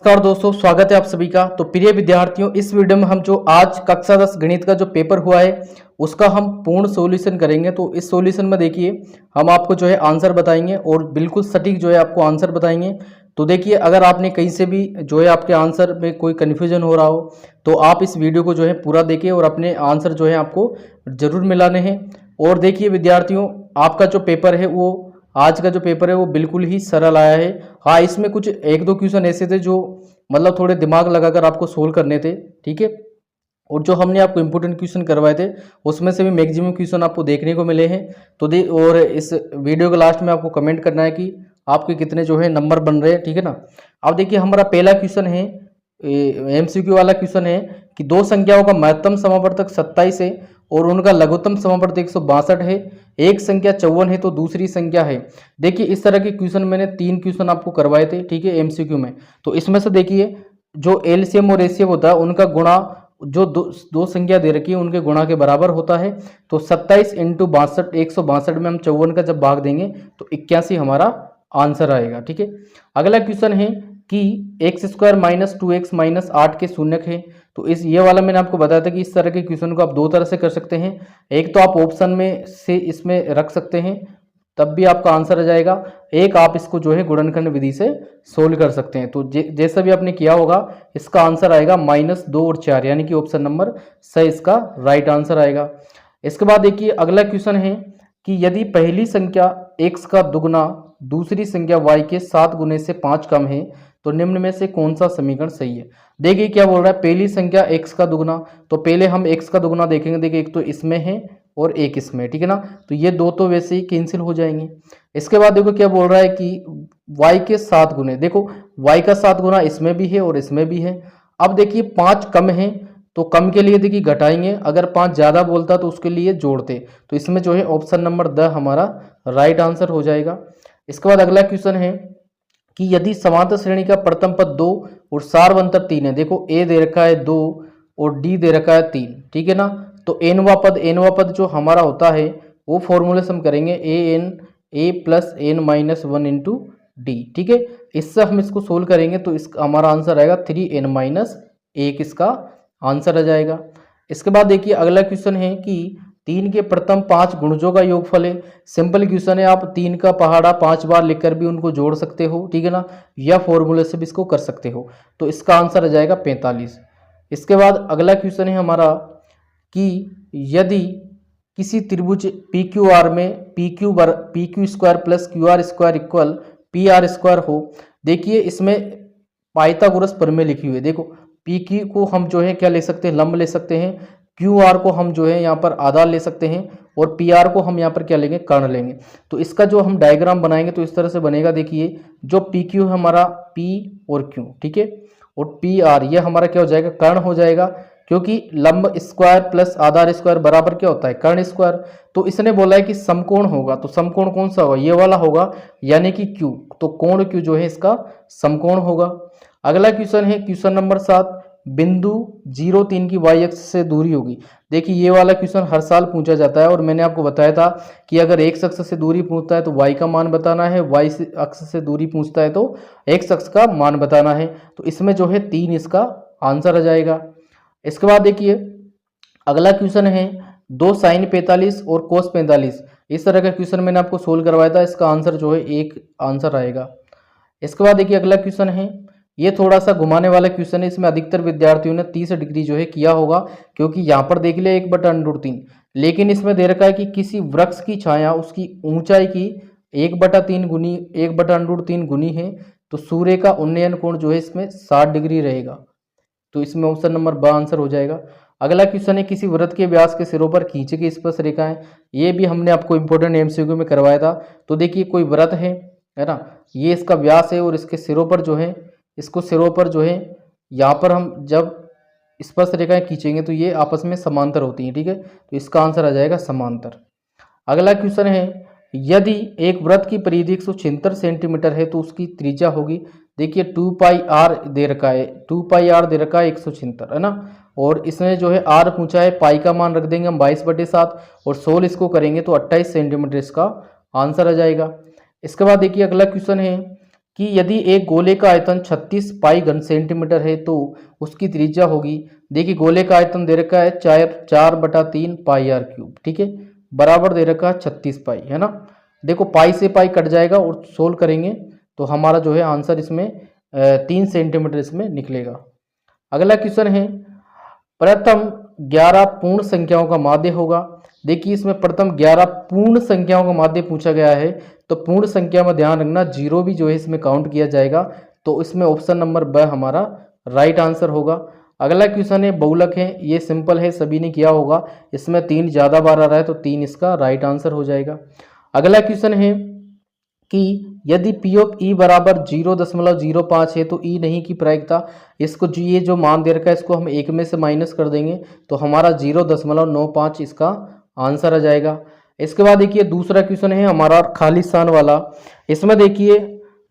नमस्कार दोस्तों, स्वागत है आप सभी का। तो प्रिय विद्यार्थियों, इस वीडियो में हम जो आज कक्षा 10 गणित का जो पेपर हुआ है उसका हम पूर्ण सॉल्यूशन करेंगे। तो इस सॉल्यूशन में देखिए हम आपको जो है आंसर बताएंगे और बिल्कुल सटीक जो है आपको आंसर बताएंगे। तो देखिए, अगर आपने कहीं से भी जो है आपके आंसर में कोई कन्फ्यूजन हो रहा हो तो आप इस वीडियो को जो है पूरा देखिए और अपने आंसर जो है आपको जरूर मिलाने हैं। और देखिए विद्यार्थियों, आपका जो पेपर है वो आज का जो पेपर है वो बिल्कुल ही सरल आया है। हाँ, इसमें कुछ एक दो क्वेश्चन ऐसे थे जो मतलब थोड़े दिमाग लगाकर आपको सोल्व करने थे, ठीक है। और जो हमने आपको इंपोर्टेंट क्वेश्चन करवाए थे उसमें से भी मैक्सिमम क्वेश्चन आपको देखने को मिले हैं। तो और इस वीडियो के लास्ट में आपको कमेंट करना है कि आपके कितने जो है नंबर बन रहे हैं, ठीक है ना। अब देखिए हमारा पहला क्वेश्चन है, एमसीक्यू वाला क्वेश्चन है कि दो संख्याओं का महत्तम समावर्तक 27 है और उनका लघुत्तम समावर्तक 162 है। एक संख्या 54 है तो दूसरी संख्या है। देखिए इस तरह के क्वेश्चन मैंने 3 क्वेश्चन आपको करवाए थे, ठीक है, एमसीक्यू में। तो इसमें से देखिए जो एलसीएम और एचसीएफ होता है उनका गुणा जो दो संख्या दे रखी है उनके गुणा के बराबर होता है। तो 27 इंटू 62 162 में हम 54 का जब भाग देंगे तो 81 हमारा आंसर आएगा, ठीक है। अगला क्वेश्चन है कि x square minus 2x minus 8 के शून्यक है। तो इस ये वाला मैंने आपको बताया था कि इस तरह के क्वेश्चन को आप दो तरह से कर सकते हैं। एक तो आप ऑप्शन में से इसमें रख सकते हैं, तब भी आपका आंसर आ जाएगा। एक आप इसको जो है गुणनखंड विधि से सोल्व कर सकते हैं। तो जैसा भी आपने किया होगा इसका आंसर आएगा -2 और 4, यानी कि ऑप्शन नंबर सही इसका राइट आंसर आएगा। इसके बाद देखिए अगला क्वेश्चन है कि यदि पहली संख्या x का दुगना दूसरी संख्या y के 7 गुने से 5 कम है तो निम्न में से कौन सा समीकरण सही है। देखिए क्या बोल रहा है, पहली संख्या x का दुगना, तो पहले हम x का दुगना देखेंगे। देखिए एक तो इसमें है और एक इसमें, ठीक है ना। तो ये दो तो वैसे ही कैंसिल हो जाएंगे। इसके बाद देखो क्या बोल रहा है कि y के 7 गुने, देखो y का 7 गुना इसमें भी है और इसमें भी है। अब देखिए 5 कम है तो कम के लिए देखिए घटाएंगे, अगर 5 ज़्यादा बोलता तो उसके लिए जोड़ते। तो इसमें जो है ऑप्शन नंबर द हमारा राइट आंसर हो जाएगा। इसके बाद अगला क्वेश्चन है कि यदि समांतर श्रेणी का प्रथम पद 2 और सार्वंतर 3 है। देखो ए दे रखा है 2 और डी दे रखा है 3, ठीक है ना। तो एनवा पद जो हमारा होता है वो फॉर्मूले से हम करेंगे A plus N minus 1 into D, ठीक है। इससे हम इसको सोल्व करेंगे तो इसका हमारा आंसर आएगा 3n माइनस 1, इसका आंसर आ जाएगा। इसके बाद देखिए अगला क्वेश्चन है कि 3 के प्रथम 5 गुणजों का योगफल है। सिंपल क्वेश्चन है, आप 3 का पहाड़ा 5 बार लिखकर भी उनको जोड़ सकते हो, ठीक है ना, या फॉर्मूले से भी इसको कर सकते हो। तो इसका आंसर आ जाएगा 45। इसके बाद अगला क्वेश्चन है हमारा कि यदि किसी त्रिभुज पी क्यू आर में P Q square plus Q R square equal P R square हो। देखिए इसमें पाइथागोरस प्रमेय लिखी हुई है। देखो पी क्यू को हम जो है क्या ले सकते हैं, लंब ले सकते हैं। क्यू आर को हम जो है यहाँ पर आधार ले सकते हैं और पी आर को हम यहाँ पर क्या लेंगे, कर्ण लेंगे। तो इसका जो हम डायग्राम बनाएंगे तो इस तरह से बनेगा। देखिए जो पी क्यू है हमारा पी और क्यू, ठीक है, और पी आर ये हमारा क्या हो जाएगा, कर्ण हो जाएगा, क्योंकि लंब स्क्वायर प्लस आधार स्क्वायर बराबर क्या होता है, कर्ण स्क्वायर। तो इसने बोला है कि समकोण होगा, तो समकोण कौन सा होगा, ये वाला होगा, यानी कि क्यू। तो कोण क्यू जो है इसका समकोण होगा। अगला क्वेश्चन है क्वेश्चन नंबर 7, बिंदु 0,3 की वाई अक्ष से दूरी होगी। देखिए ये वाला क्वेश्चन हर साल पूछा जाता है और मैंने आपको बताया था कि अगर एक्स अक्ष से दूरी पूछता है तो वाई का मान बताना है, वाई अक्ष से दूरी पूछता है तो एक्स अक्ष का मान बताना है। तो इसमें जो है 3 इसका आंसर आ जाएगा। इसके बाद देखिए अगला क्वेश्चन है 2 साइन 45 और कोस 45। इस तरह का क्वेश्चन मैंने आपको सोल्व करवाया था, इसका आंसर जो है 1 आंसर आएगा। इसके बाद देखिए अगला क्वेश्चन है, ये थोड़ा सा घुमाने वाला क्वेश्चन है, इसमें अधिकतर विद्यार्थियों ने 30 डिग्री जो है किया होगा, क्योंकि यहाँ पर देख लिया 1/√3, लेकिन इसमें दे रखा है कि किसी वृक्ष की छाया उसकी ऊंचाई की 1/3 गुनी है तो सूर्य का उन्नयन कोण जो है इसमें 60 डिग्री रहेगा। तो इसमें ऑप्शन नंबर ब आंसर हो जाएगा। अगला क्वेश्चन है किसी वृत्त के व्यास के सिरों पर खींचे गए स्पर्श रेखाएं। ये भी हमने आपको इंपोर्टेंट एमसीक्यू में करवाया था। तो देखिए कोई वृत्त है ना, ये इसका व्यास है और इसके सिरों पर जो है, इसको सिरों पर जो है यहाँ पर हम जब स्पर्श रेखाएं खींचेंगे तो ये आपस में समांतर होती हैं, ठीक है। तो इसका आंसर आ जाएगा समांतर। अगला क्वेश्चन है यदि एक वृत्त की परिधि 176 सेंटीमीटर है तो उसकी त्रिज्या होगी। देखिए 2 पाई आर दे रखा है, 2 पाई आर दे रखा है 176, है ना, और इसमें जो है आर पूछा है, पाई का मान रख देंगे हम 22/7 और 16 इसको करेंगे तो 28 सेंटीमीटर इसका आंसर आ जाएगा। इसके बाद देखिए अगला क्वेश्चन है कि यदि एक गोले का आयतन 36 पाई घन सेंटीमीटर है तो उसकी त्रिज्या होगी, देखिए गोले का आयतन दे रखा है 4/3 पाई आर क्यूब, ठीक है, बराबर दे रखा है 36 पाई, है ना। देखो पाई से पाई कट जाएगा और सोल्व करेंगे तो हमारा जो है आंसर इसमें 3 सेंटीमीटर इसमें निकलेगा। अगला क्वेश्चन है, प्रथम 11 पूर्ण संख्याओं का माध्य होगा। देखिए इसमें प्रथम 11 पूर्ण संख्याओं का माध्य पूछा गया है, तो पूर्ण संख्या में ध्यान रखना जीरो भी जो है इसमें काउंट किया जाएगा, तो इसमें ऑप्शन नंबर ब हमारा राइट आंसर होगा। अगला क्वेश्चन है बहुलक है, ये सिंपल है, सभी ने किया होगा, इसमें 3 ज़्यादा बार आ रहा है तो 3 इसका राइट आंसर हो जाएगा। अगला क्वेश्चन है कि यदि पी ऑफ ई बराबर 0.05 है तो ई नहीं की प्रायिकता, इसको ये जो मान दे रखा है इसको हम एक में से माइनस कर देंगे तो हमारा 0.95 इसका आंसर आ जाएगा। इसके बाद देखिए दूसरा क्वेश्चन है हमारा खाली स्थान वाला। इसमें देखिए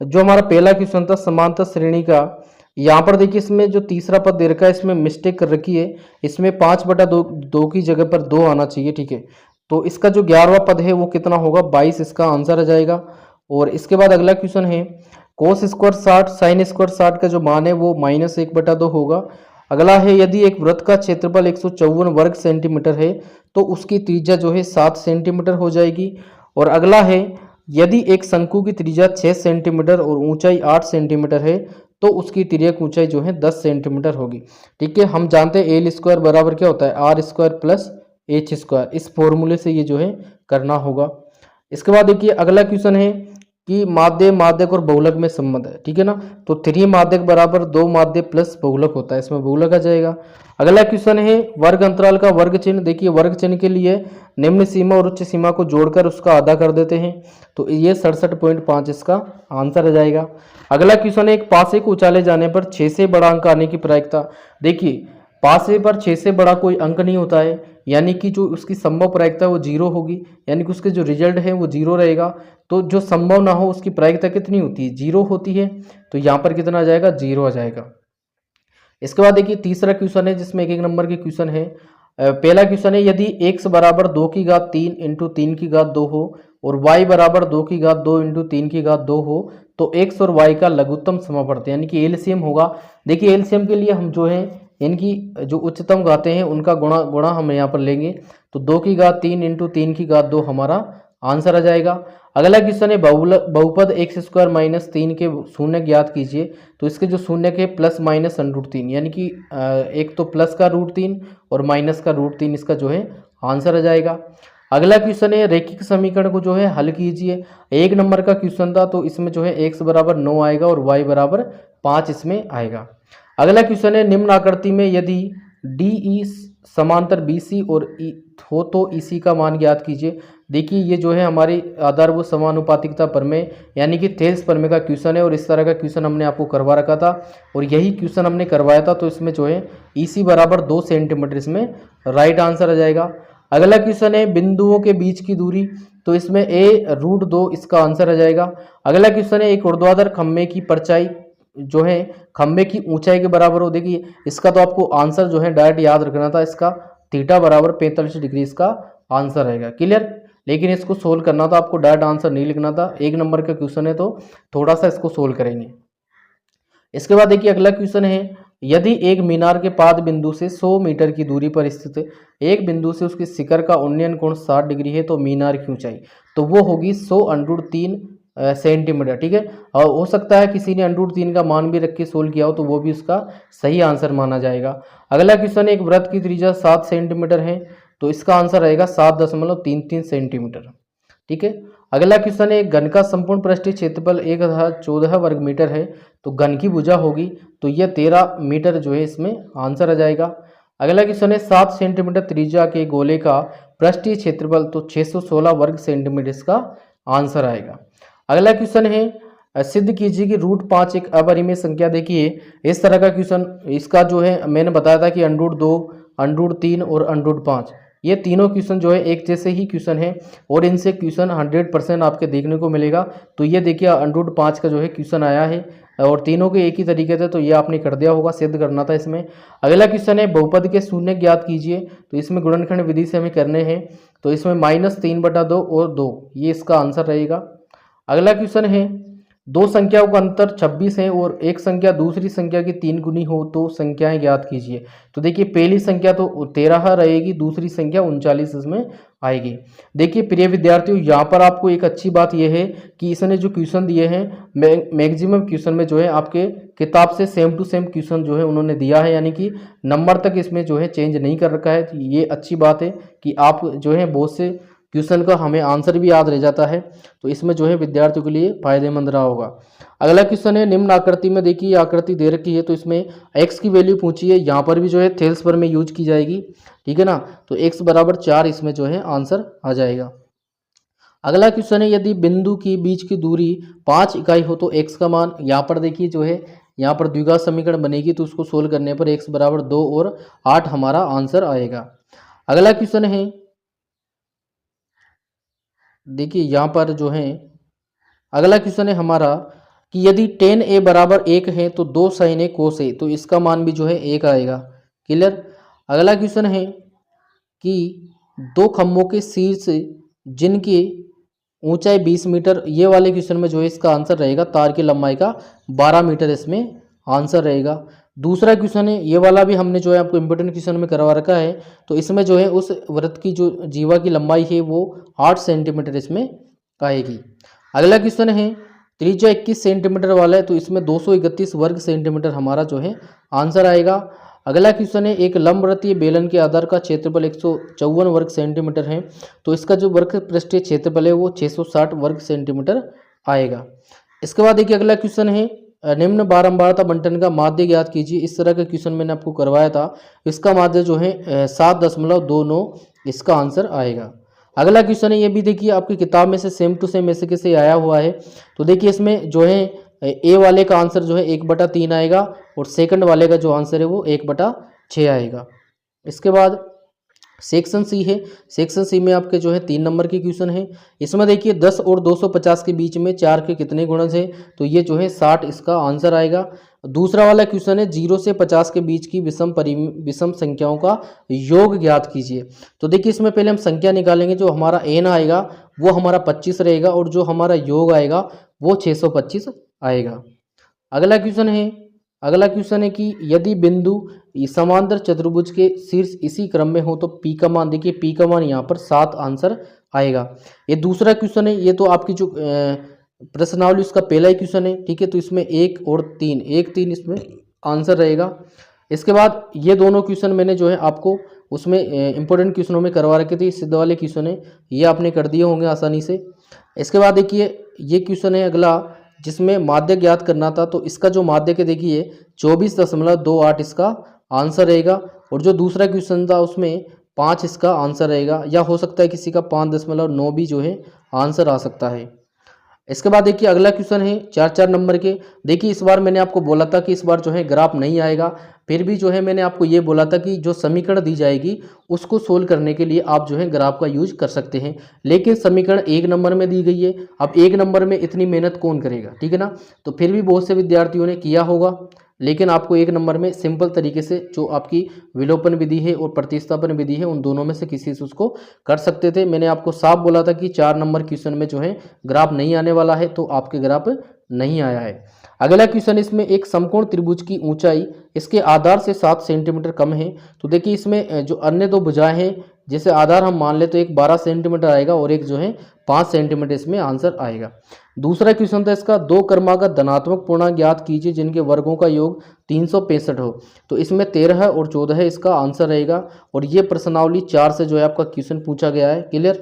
जो हमारा पहला क्वेश्चन था समांतर श्रेणी का, यहाँ पर देखिए इसमें जो तीसरा पद दे रखा है इसमें मिस्टेक कर रखी है, इसमें 5/2 की जगह पर 2 आना चाहिए, ठीक है। तो इसका जो 11वां पद है वो कितना होगा, 22 इसका आंसर आ जाएगा। और इसके बाद अगला क्वेश्चन है कोस स्क्वायर 60 साइन स्क्वायर 60 का जो मान है वो -1/2 होगा। अगला है यदि एक वृत्त का क्षेत्रफल 154 वर्ग सेंटीमीटर है तो उसकी त्रिज्या जो है 7 सेंटीमीटर हो जाएगी। और अगला है यदि एक शंकु की त्रिज्या 6 सेंटीमीटर और ऊंचाई 8 सेंटीमीटर है तो उसकी तिर्यक ऊंचाई जो है 10 सेंटीमीटर होगी, ठीक है। हम जानते हैं एल स्क्वायर बराबर क्या होता है, R square plus H square, इस फॉर्मूले से ये जो है करना होगा। इसके बाद देखिए अगला क्वेश्चन है कि माध्य माध्यक और बहुलक में संबंध है, ठीक है ना। तो 3 माध्यक बराबर 2 माध्य प्लस बहुलक होता है, इसमें बहुलक आ जाएगा। अगला क्वेश्चन है वर्ग अंतराल का वर्ग चिन्ह। देखिए वर्ग चिन्ह के लिए निम्न सीमा और उच्च सीमा को जोड़कर उसका आधा कर देते हैं, तो ये 67.5 इसका आंसर आ जाएगा। अगला क्वेश्चन है एक पासे को उछाले जाने पर 6 से बड़ा अंक आने की प्रायिकता। देखिए पासे पर 6 से बड़ा कोई अंक नहीं होता है, यानी कि जो उसकी संभव प्रायिकता वो 0 होगी, यानी कि उसके जो रिजल्ट है वो 0 रहेगा। तो जो संभव ना हो उसकी प्रायिकता कितनी होती है, 0 होती है, तो यहाँ पर कितना आ जाएगा, 0 आ जाएगा। इसके बाद देखिए तीसरा क्वेश्चन है जिसमें एक नंबर के क्वेश्चन है। पहला क्वेश्चन है यदि x बराबर 2 की घात 3 इंटू 3 की घात 2 हो और y बराबर 2 की घात 2 इंटू 3 की घात 2 हो तो x और y का लघुत्तम समापवर्त यानी कि एलसीएम होगा। देखिए एलसीएम के लिए हम जो है इनकी जो उच्चतम घातें हैं उनका गुणा हम यहाँ पर लेंगे, तो 2 की घात 3 इंटू 3 की घात 2 हमारा आंसर आ जाएगा। अगला क्वेश्चन है बहुपद x स्क्वायर माइनस 3 के शून्य ज्ञात कीजिए। तो इसके जो शून्य के प्लस माइनस √3 यानी कि एक तो प्लस का √3 और माइनस का √3 इसका जो है आंसर आ जाएगा। अगला क्वेश्चन है रैखिक समीकरण को जो है हल कीजिए। 1 नंबर का क्वेश्चन था, तो इसमें जो है x बराबर 9 आएगा और y बराबर 5 इसमें आएगा। अगला क्वेश्चन है निम्न आकृति में यदि DE समांतर BC और E हो तो EC का मान ज्ञात कीजिए। देखिए ये जो है हमारी आधारभूत समानुपातिकता प्रमेय यानी कि थेल्स प्रमेय का क्वेश्चन है और इस तरह का क्वेश्चन हमने आपको करवा रखा था और यही क्वेश्चन हमने करवाया था। तो इसमें जो है EC बराबर 2 सेंटीमीटर इसमें राइट आंसर आ जाएगा। अगला क्वेश्चन है बिंदुओं के बीच की दूरी, तो इसमें a√2 इसका आंसर आ जाएगा। अगला क्वेश्चन है एक ऊर्ध्वाधर खंभे की परछाई जो है खंभे की ऊंचाई के बराबर हो। देखिए इसका तो आपको आंसर जो है डायरेक्ट याद रखना था, इसका थीटा बराबर 45 डिग्री इसका आंसर रहेगा, क्लियर। लेकिन इसको सोल्व करना था, आपको डायरेक्ट आंसर नहीं लिखना था। 1 नंबर का क्वेश्चन है तो थोड़ा सा इसको सोल्व करेंगे। इसके बाद देखिए अगला क्वेश्चन है यदि एक मीनार के पाद बिंदु से 100 मीटर की दूरी पर स्थित एक बिंदु से उसके शिखर का उन्नयन कोण 60 डिग्री है तो मीनार की ऊंचाई तो वो होगी 100√3 सेंटीमीटर, ठीक है। और हो सकता है किसी ने √3 का मान भी रख के सोल्व किया हो तो वो भी उसका सही आंसर माना जाएगा। अगला क्वेश्चन है एक वृत्त की त्रिज्या 7 सेंटीमीटर है तो इसका आंसर रहेगा 7.33 सेंटीमीटर, ठीक है। अगला क्वेश्चन है घन का संपूर्ण पृष्ठीय क्षेत्रफल 1014 वर्ग मीटर है तो घन की भुजा होगी तो यह 13 मीटर जो है इसमें आंसर आ जाएगा। अगला क्वेश्चन है 7 सेंटीमीटर त्रिज्या के गोले का पृष्ठीय क्षेत्रफल तो 616 वर्ग सेंटीमीटर इसका आंसर आएगा। अगला क्वेश्चन है सिद्ध कीजिए कि √5 एक अपरिमेय संख्या। देखिए इस तरह का क्वेश्चन, इसका जो है मैंने बताया था कि √2 √3 और √5 ये तीनों क्वेश्चन जो है एक जैसे ही क्वेश्चन है और इनसे क्वेश्चन 100% आपके देखने को मिलेगा। तो ये देखिए √5 का जो है क्वेश्चन आया है और तीनों के एक ही तरीके थे, तो ये आपने कर दिया होगा, सिद्ध करना था इसमें। अगला क्वेश्चन है बहुपद के शून्य ज्ञात कीजिए, तो इसमें गुणनखंड विधि से हमें करने हैं। तो इसमें -3/2 और 2 ये इसका आंसर रहेगा। अगला क्वेश्चन है दो संख्याओं का अंतर 26 है और एक संख्या दूसरी संख्या की 3 गुनी हो तो संख्याएं ज्ञात कीजिए। तो देखिए पहली संख्या तो 13 रहेगी, दूसरी संख्या 39 इसमें आएगी। देखिए प्रिय विद्यार्थियों, यहाँ पर आपको एक अच्छी बात यह है कि इसने जो क्वेश्चन दिए हैं मैक्सिमम क्वेश्चन में जो है आपके किताब से सेम टू सेम क्वेश्चन जो है उन्होंने दिया है, यानी कि नंबर तक इसमें जो है चेंज नहीं कर रखा है। तो ये अच्छी बात है कि आप जो है बहुत से क्वेश्चन का हमें आंसर भी याद रह जाता है, तो इसमें जो है विद्यार्थियों के लिए फायदेमंद रहा होगा। अगला क्वेश्चन है निम्न आकृति में, देखिए आकृति दे रखी है तो इसमें x की वैल्यू पूछी है, यहाँ पर भी जो है थेल्स पर में यूज की जाएगी, ठीक है ना। तो x बराबर 4 इसमें जो है आंसर आ जाएगा। अगला क्वेश्चन है यदि बिंदु की बीच की दूरी 5 इकाई हो तो x का मान, यहाँ पर देखिए जो है यहाँ पर द्विघात समीकरण बनेगी तो उसको सोल्व करने पर x बराबर 2 और 8 हमारा आंसर आएगा। अगला क्वेश्चन है, देखिए यहाँ पर जो है अगला क्वेश्चन है हमारा कि यदि tan a बराबर 1 है तो 2 sin a cos a, तो इसका मान भी जो है 1 आएगा। क्लियर। अगला क्वेश्चन है कि दो खंभों के शीर्ष जिनकी ऊंचाई 20 मीटर, ये वाले क्वेश्चन में जो है इसका आंसर रहेगा तार की लंबाई का 12 मीटर इसमें आंसर रहेगा। दूसरा क्वेश्चन है, ये वाला भी हमने जो है आपको इंपोर्टेंट क्वेश्चन में करवा रखा है, तो इसमें जो है उस वृत्त की जो जीवा की लंबाई है वो 8 सेंटीमीटर इसमें आएगी। अगला क्वेश्चन है त्रिज्या 21 सेंटीमीटर वाला है, तो इसमें 231 वर्ग सेंटीमीटर हमारा जो है आंसर आएगा। अगला क्वेश्चन है एक लंबवृत्तीय बेलन के आधार का क्षेत्रफल 154 वर्ग सेंटीमीटर है, तो इसका जो वर्ग पृष्ठीय क्षेत्रफल है वो 660 वर्ग सेंटीमीटर आएगा। इसके बाद देखिए अगला क्वेश्चन है निम्न बारंबारता बंटन का माध्य ज्ञात कीजिए। इस तरह का क्वेश्चन मैंने आपको करवाया था, इसका माध्य जो है 7.29 इसका आंसर आएगा। अगला क्वेश्चन है ये भी देखिए आपकी किताब में से सेम टू सेम ऐसे कैसे आया हुआ है, तो देखिए इसमें जो है ए वाले का आंसर जो है 1/3 आएगा और सेकंड वाले का जो आंसर है वो 1/6 आएगा। इसके बाद सेक्शन सी है, सेक्शन सी में आपके जो है 3 नंबर की क्वेश्चन है। इसमें देखिए 10 और 250 के बीच में 4 के कितने गुणज है, तो ये जो है 60 इसका आंसर आएगा। दूसरा वाला क्वेश्चन है 0 से 50 के बीच की विषम संख्याओं का योग ज्ञात कीजिए। तो देखिए इसमें पहले हम संख्या निकालेंगे, जो हमारा n आएगा वो हमारा 25 रहेगा और जो हमारा योग आएगा वो 625 आएगा। अगला क्वेश्चन है कि यदि बिंदु समांतर चतुर्भुज के शीर्ष इसी क्रम में हो तो पी का मान, देखिए पी का मान यहाँ पर 7 आंसर आएगा। ये दूसरा क्वेश्चन है, ये तो आपकी जो प्रश्नावली उसका पहला ही क्वेश्चन है, ठीक है। तो इसमें 1 और 3 इसमें आंसर रहेगा। इसके बाद ये दोनों क्वेश्चन मैंने जो है आपको उसमें इंपॉर्टेंट क्वेश्चनों में करवा रखे थे, सिद्ध वाले क्वेश्चन है ये आपने कर दिए होंगे आसानी से। इसके बाद देखिए ये क्वेश्चन है अगला जिसमें माध्य ज्ञात करना था, तो इसका जो माध्य के देखिए 24.28 इसका आंसर रहेगा और जो दूसरा क्वेश्चन था उसमें 5 इसका आंसर रहेगा, या हो सकता है किसी का 5.9 भी जो है आंसर आ सकता है। इसके बाद देखिए अगला क्वेश्चन है 4 नंबर के। देखिए इस बार मैंने आपको बोला था कि इस बार जो है ग्राफ नहीं आएगा, फिर भी जो है मैंने आपको ये बोला था कि जो समीकरण दी जाएगी उसको सोल्व करने के लिए आप जो है ग्राफ का यूज कर सकते हैं, लेकिन समीकरण 1 नंबर में दी गई है। अब 1 नंबर में इतनी मेहनत कौन करेगा, ठीक है ना। तो फिर भी बहुत से विद्यार्थियों ने किया होगा, लेकिन आपको 1 नंबर में सिंपल तरीके से जो आपकी विलोपन विधि है और प्रतिस्थापन विधि है उन दोनों में से किसी से उसको कर सकते थे। मैंने आपको साफ बोला था कि 4 नंबर क्वेश्चन में जो है ग्राफ नहीं आने वाला है, तो आपके ग्राफ नहीं आया है। अगला क्वेश्चन इसमें एक समकोण त्रिभुज की ऊंचाई इसके आधार से 7 सेंटीमीटर कम है, तो देखिए इसमें जो अन्य दो भुजाएं हैं जैसे आधार हम मान ले तो एक 12 सेंटीमीटर आएगा और एक जो है 5 सेंटीमीटर इसमें आंसर आएगा। दूसरा क्वेश्चन था इसका 2 क्रमागत धनात्मक पूर्णांक ज्ञात कीजिए जिनके वर्गों का योग 365 हो, तो इसमें 13 और 14 इसका आंसर रहेगा और ये प्रश्नावली 4 से जो है आपका क्वेश्चन पूछा गया है। क्लियर।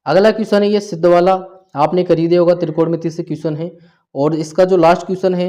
अगला क्वेश्चन है ये सिद्ध वाला, आपने खरीदे होगा, त्रिकोणमिति से क्वेश्चन है और इसका जो लास्ट क्वेश्चन है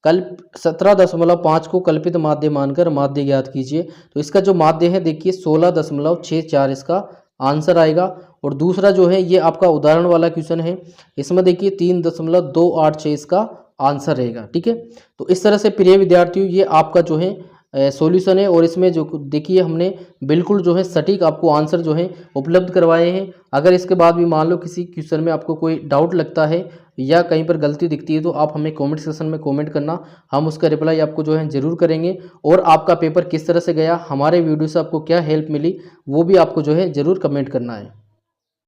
कल्प 17.5 को कल्पित माध्य मानकर माध्य ज्ञात कीजिए, तो इसका जो माध्य है देखिए 16.64 इसका आंसर आएगा। और दूसरा जो है ये आपका उदाहरण वाला क्वेश्चन है, इसमें देखिए 3.286 इसका आंसर रहेगा, ठीक है। तो इस तरह से प्रिय विद्यार्थियों ये आपका जो है सॉल्यूशन है और इसमें जो देखिए हमने बिल्कुल जो है सटीक आपको आंसर जो है उपलब्ध करवाए हैं। अगर इसके बाद भी मान लो किसी क्वेश्चन में आपको कोई डाउट लगता है या कहीं पर गलती दिखती है तो आप हमें कमेंट सेक्शन में कमेंट करना, हम उसका रिप्लाई आपको जो है ज़रूर करेंगे। और आपका पेपर किस तरह से गया, हमारे वीडियो से आपको क्या हेल्प मिली, वो भी आपको जो है ज़रूर कमेंट करना है।